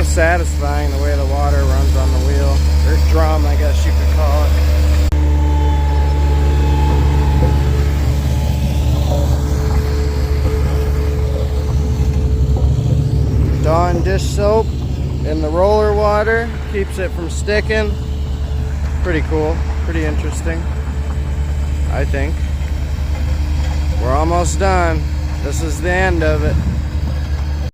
satisfying the way the water runs on the wheel, or drum, I guess you could call it. Dawn dish soap in the roller water keeps it from sticking. Pretty cool, pretty interesting, I think. We're almost done. This is the end of it.